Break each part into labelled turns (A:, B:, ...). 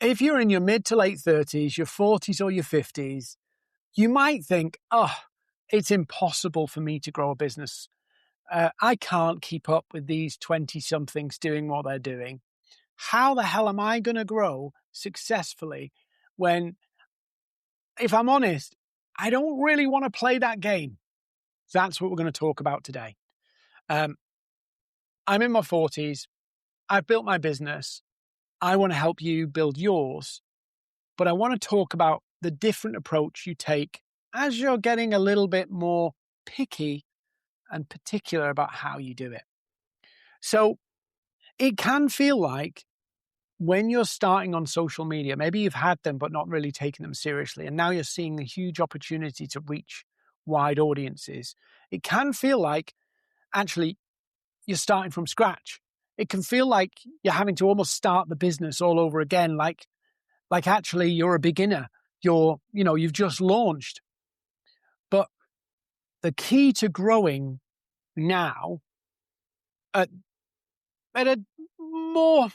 A: if you're in your mid to late 30s, your 40s or your 50s, you might think, oh, it's impossible for me to grow a business. I can't keep up with these 20-somethings doing what they're doing. How the hell am I going to grow successfully when, if I'm honest, I don't really want to play that game? That's what we're going to talk about today. I'm in my 40s. I've built my business. I want to help you build yours. But I want to talk about the different approach you take as you're getting a little bit more picky and particular about how you do it. So it can feel like when you're starting on social media, maybe you've had them but not really taken them seriously, and now you're seeing a huge opportunity to reach wide audiences. It can feel like actually you're starting from scratch. It can feel like you're having to almost start the business all over again, like actually you're a beginner. You've just launched. But the key to growing now at a more,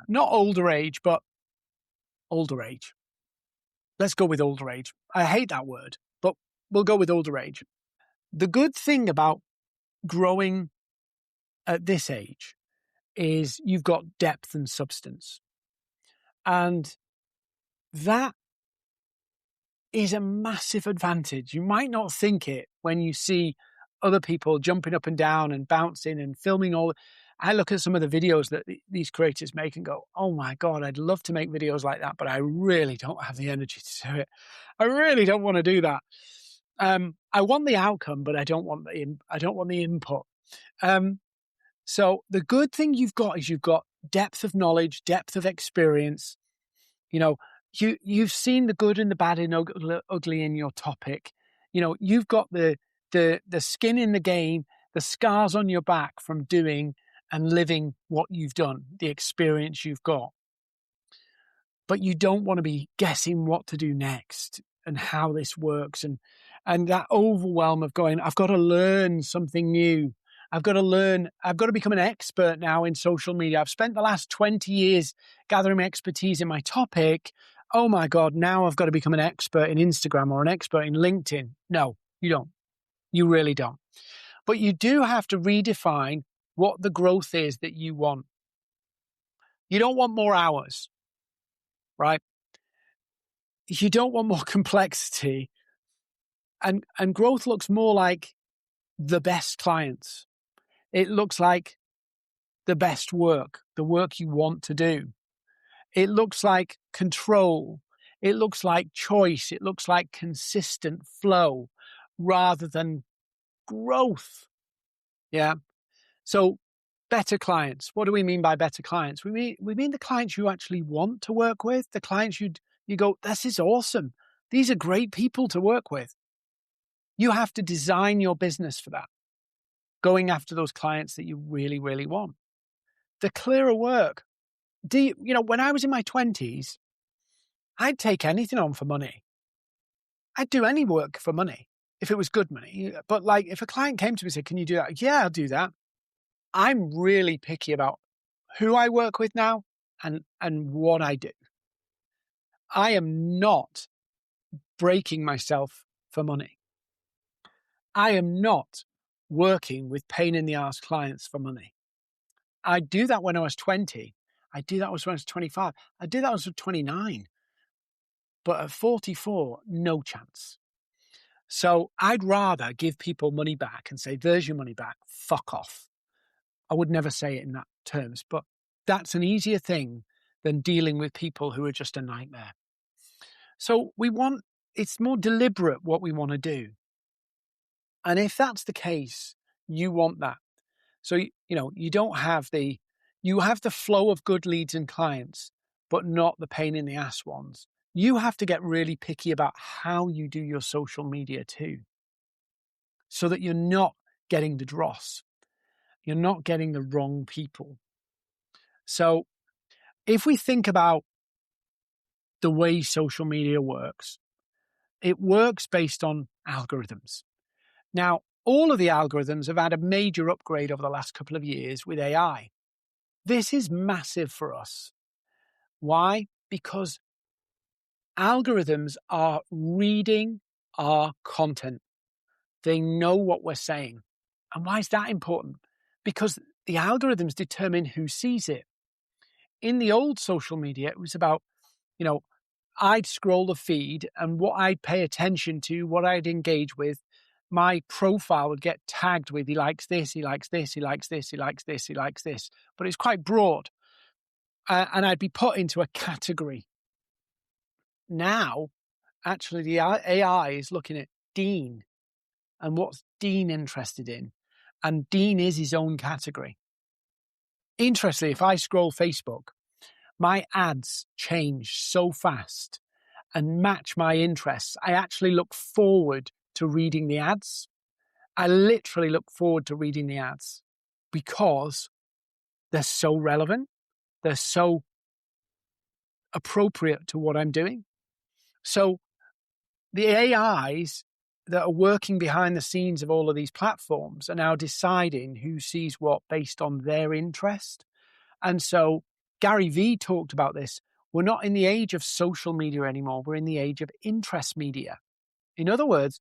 A: not older age, but older age. Let's go with older age. I hate that word, but we'll go with older age. The good thing about growing at this age is you've got depth and substance. And that is a massive advantage. You might not think it when you see other people jumping up and down and bouncing and filming all. I look at some of the videos that these creators make and go, oh my God, I'd love to make videos like that, but I really don't have the energy to do it. I really don't want to do that. I want the outcome, but I don't want the input. So the good thing you've got is you've got depth of knowledge, depth of experience. You've seen the good and the bad and ugly in your topic. You've got the skin in the game, the scars on your back from doing and living what you've done, the experience you've got. But you don't want to be guessing what to do next and how this works and that overwhelm of going, I've got to learn something new. I've got to become an expert now in social media. I've spent the last 20 years gathering expertise in my topic. Oh my God, now I've got to become an expert in Instagram or an expert in LinkedIn. No, you don't. You really don't. But you do have to redefine what the growth is that you want. You don't want more hours, right? You don't want more complexity. And growth looks more like the best clients. It looks like the best work, the work you want to do. It looks like control. It looks like choice. It looks like consistent flow rather than growth. Yeah. So better clients. What do we mean by better clients? We mean the clients you actually want to work with, the clients you go, this is awesome. These are great people to work with. You have to design your business for that, going after those clients that you really, really want. The clearer work. When I was in my 20s, I'd take anything on for money. I'd do any work for money if it was good money. But if a client came to me and said, can you do that? Yeah, I'll do that. I'm really picky about who I work with now and what I do. I am not breaking myself for money. I am not working with pain in the ass clients for money. I do that when I was 20. I do that when I was 25. I did that when I was 29. But at 44, no chance. So I'd rather give people money back and say, there's your money back, fuck off. I would never say it in that terms, but that's an easier thing than dealing with people who are just a nightmare. So it's more deliberate what we want to do. And if that's the case, you want that. So, you don't have you have the flow of good leads and clients, but not the pain in the ass ones. You have to get really picky about how you do your social media too, so that you're not getting the dross. You're not getting the wrong people. So if we think about the way social media works, it works based on algorithms. Now, all of the algorithms have had a major upgrade over the last couple of years with AI. This is massive for us. Why? Because algorithms are reading our content. They know what we're saying. And why is that important? Because the algorithms determine who sees it. In the old social media, it was about, I'd scroll the feed and what I'd pay attention to, what I'd engage with, my profile would get tagged with, he likes this, he likes this, he likes this, he likes this, he likes this. But it's quite broad. And I'd be put into a category. Now, actually, the AI is looking at Dean and what's Dean interested in. And Dean is his own category. Interestingly, if I scroll Facebook, my ads change so fast and match my interests. I actually look forward to reading the ads. I literally look forward to reading the ads because they're so relevant. They're so appropriate to what I'm doing. So the AIs that are working behind the scenes of all of these platforms are now deciding who sees what based on their interest. And so Gary Vee talked about this. We're not in the age of social media anymore. We're in the age of interest media. In other words,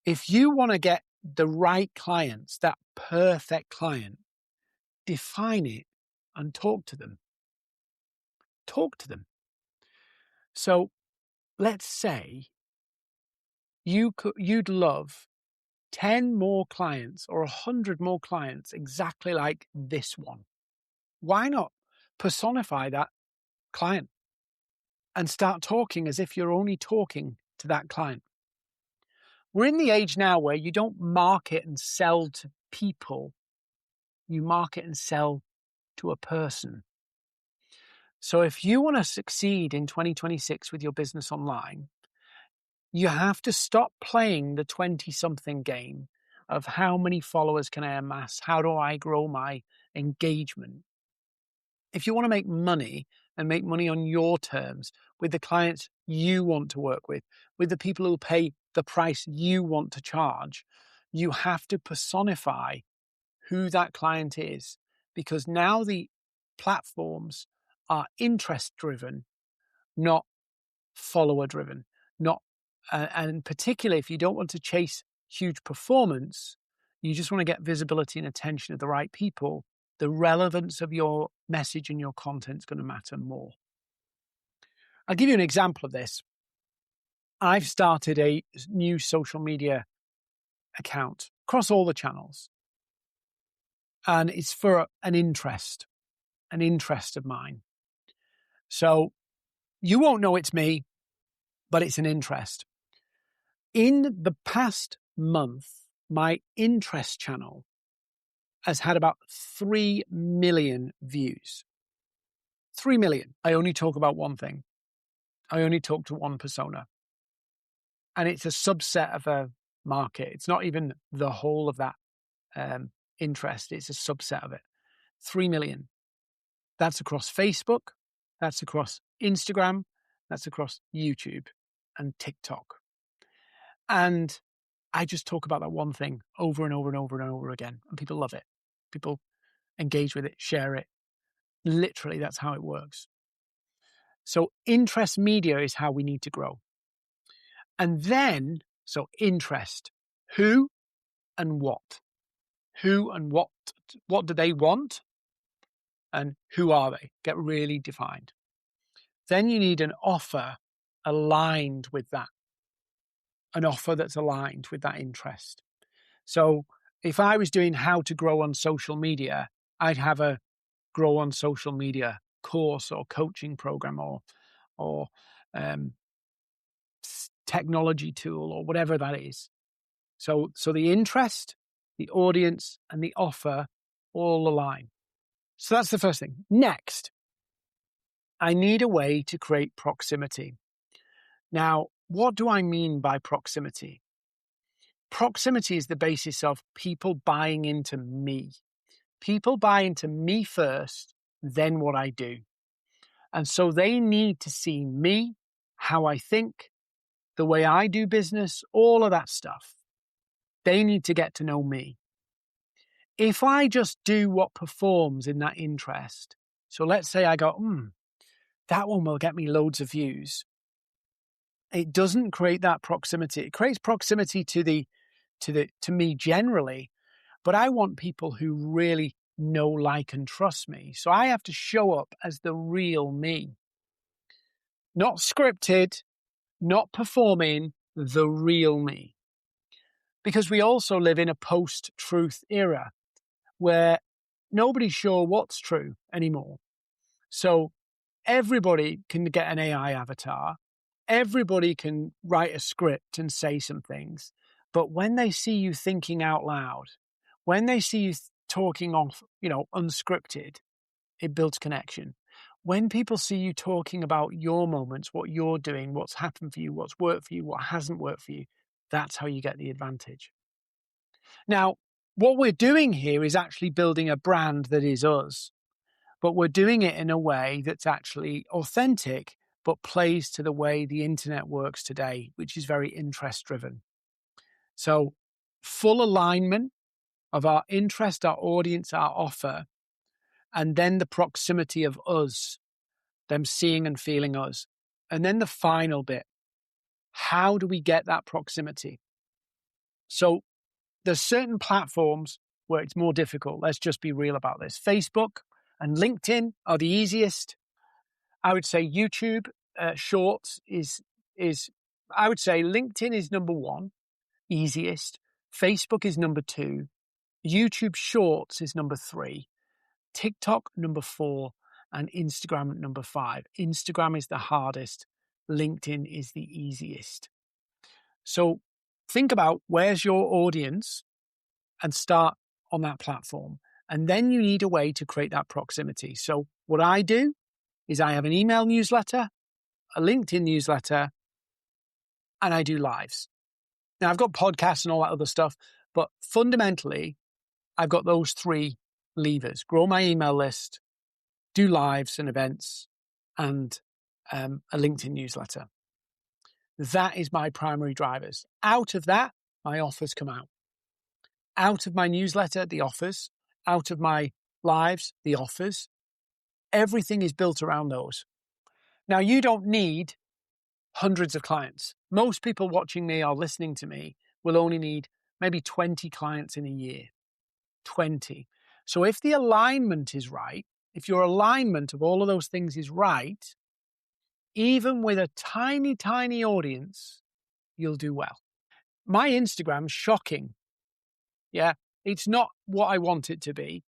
A: if you want to get the right clients, that perfect client, define it and talk to them. Talk to them. So let's say you'd love 10 more clients or 100 more clients exactly like this one. Why not personify that client and start talking as if you're only talking to that client? We're in the age now where you don't market and sell to people. You market and sell to a person. So if you want to succeed in 2026 with your business online, you have to stop playing the 20-something game of how many followers can I amass? How do I grow my engagement? If you want to make money and make money on your terms with the clients you want to work with the people who pay the price you want to charge, you have to personify who that client is, because now the platforms are interest driven, not follower driven, and particularly if you don't want to chase huge performance, you just want to get visibility and attention of the right people, the relevance of your message and your content is going to matter more. I'll give you an example of this. I've started a new social media account across all the channels, and it's for an interest of mine. So you won't know it's me, but it's an interest. In the past month, my interest channel has had about 3 million views. 3 million. I only talk about one thing. I only talk to one persona. And it's a subset of a market. It's not even the whole of that interest. It's a subset of it. 3 million. That's across Facebook. That's across Instagram. That's across YouTube and TikTok. And I just talk about that one thing over and over and over and over again. And people love it. People engage with it, share it. Literally, that's how it works. So interest media is how we need to grow. And then, so interest, who and what? Who and what do they want? And who are they? Get really defined. Then you need an offer aligned with that. An offer that's aligned with that interest. So if I was doing how to grow on social media, I'd have a grow on social media course or coaching program or technology tool or whatever that is. So the interest, the audience, and the offer all align. So that's the first thing. Next, I need a way to create proximity. Now, what do I mean by proximity? Proximity is the basis of people buying into me. People buy into me first, then what I do. And so they need to see me, how I think, the way I do business, all of that stuff. They need to get to know me. If I just do what performs in that interest, so let's say I go, that one will get me loads of views. It doesn't create that proximity. It creates proximity to me generally, but I want people who really know, like, and trust me. So I have to show up as the real me. Not scripted, not performing, the real me. Because we also live in a post-truth era where nobody's sure what's true anymore. So everybody can get an AI avatar. Everybody can write a script and say some things. But when they see you thinking out loud, when they see you talking off, unscripted, it builds connection. When people see you talking about your moments, what you're doing, what's happened for you, what's worked for you, what hasn't worked for you, that's how you get the advantage. Now, what we're doing here is actually building a brand that is us, but we're doing it in a way that's actually authentic, but plays to the way the internet works today, which is very interest driven. So full alignment of our interest, our audience, our offer, and then the proximity of us, them seeing and feeling us. And then the final bit, how do we get that proximity? So there's certain platforms where it's more difficult. Let's just be real about this. Facebook and LinkedIn are the easiest. I would say YouTube Shorts is I would say LinkedIn is number one, easiest. Facebook is number two. YouTube Shorts is number three. TikTok number four, and Instagram number five. Instagram is the hardest. LinkedIn is the easiest. So think about where's your audience and start on that platform. And then you need a way to create that proximity. So what I do is I have an email newsletter, a LinkedIn newsletter, and I do lives. Now I've got podcasts and all that other stuff, but fundamentally I've got those three levers: grow my email list, do lives and events, and a LinkedIn newsletter. That is my primary drivers. Out of that, my offers come out. Out of my newsletter, the offers. Out of my lives, the offers. Everything is built around those. Now, you don't need hundreds of clients. Most people watching me or listening to me will only need maybe 20 clients in a year. 20. So if the alignment is right, if your alignment of all of those things is right, even with a tiny, tiny audience, you'll do well. My Instagram's shocking. Yeah, it's not what I want it to be.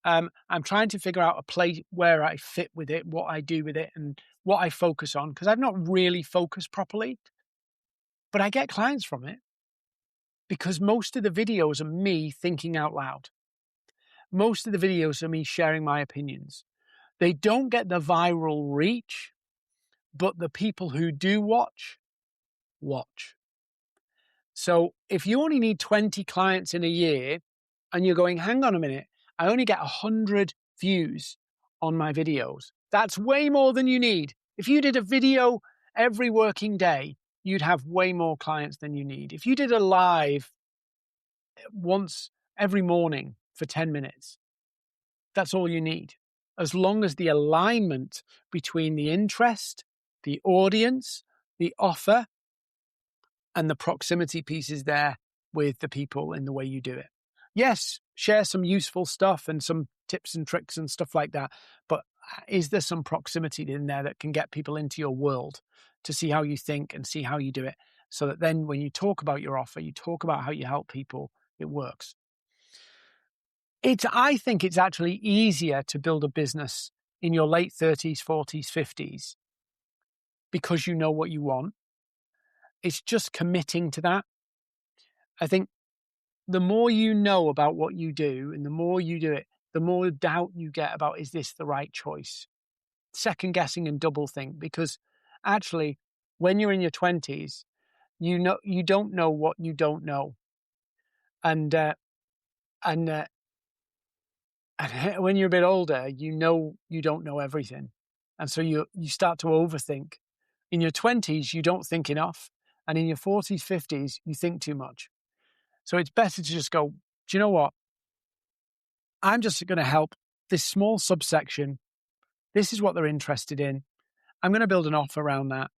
A: I'm trying to figure out a place where I fit with it, what I do with it, and what I focus on, because I've not really focused properly. But I get clients from it because most of the videos are me thinking out loud. Most of the videos are me sharing my opinions. They don't get the viral reach, but the people who do watch. So if you only need 20 clients in a year and you're going, hang on a minute, I only get 100 views on my videos. That's way more than you need. If you did a video every working day, you'd have way more clients than you need. If you did a live once every morning for 10 minutes, that's all you need. As long as the alignment between the interest, the audience, the offer, and the proximity piece is there with the people in the way you do it. Yes, share some useful stuff and some tips and tricks and stuff like that. But is there some proximity in there that can get people into your world to see how you think and see how you do it? So that then when you talk about your offer, you talk about how you help people, it works. I think it's actually easier to build a business in your late 30s, 40s, 50s because you know what you want. It's just committing to that. I think the more you know about what you do and the more you do it, the more doubt you get about, is this the right choice? Second guessing and double think, because actually when you're in your 20s, you don't know what you don't know. And when you're a bit older, you don't know everything. And so you start to overthink. In your 20s, you don't think enough. And in your 40s, 50s, you think too much. So it's better to just go, do you know what? I'm just going to help this small subsection. This is what they're interested in. I'm going to build an offer around that.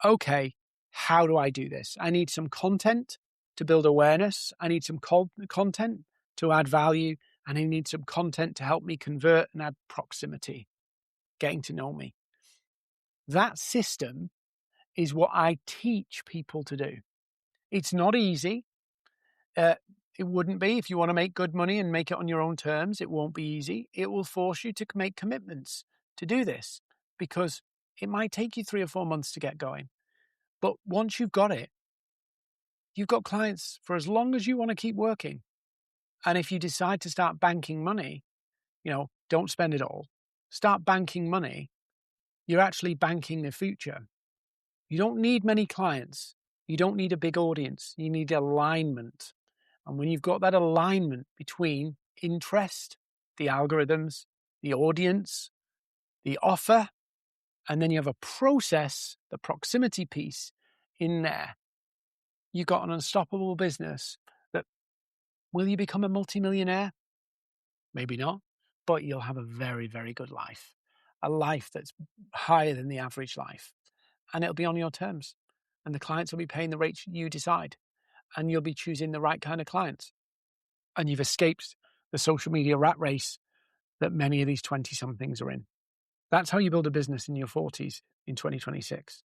A: Okay, how do I do this? I need some content to build awareness. I need some content to add value. And I need some content to help me convert and add proximity, getting to know me. That system is what I teach people to do. It's not easy. It wouldn't be if you want to make good money and make it on your own terms. It won't be easy. It will force you to make commitments to do this because it might take you 3 or 4 months to get going. But once you've got it, you've got clients for as long as you want to keep working. And if you decide to start banking money, don't spend it all. Start banking money. You're actually banking the future. You don't need many clients. You don't need a big audience. You need alignment. And when you've got that alignment between interest, the algorithms, the audience, the offer, and then you have a process, the proximity piece in there, you've got an unstoppable business that, will you become a multimillionaire? Maybe not, but you'll have a very, very good life, a life that's higher than the average life. And it'll be on your terms. And the clients will be paying the rates you decide. And you'll be choosing the right kind of clients. And you've escaped the social media rat race that many of these 20-somethings are in. That's how you build a business in your 40s in 2026.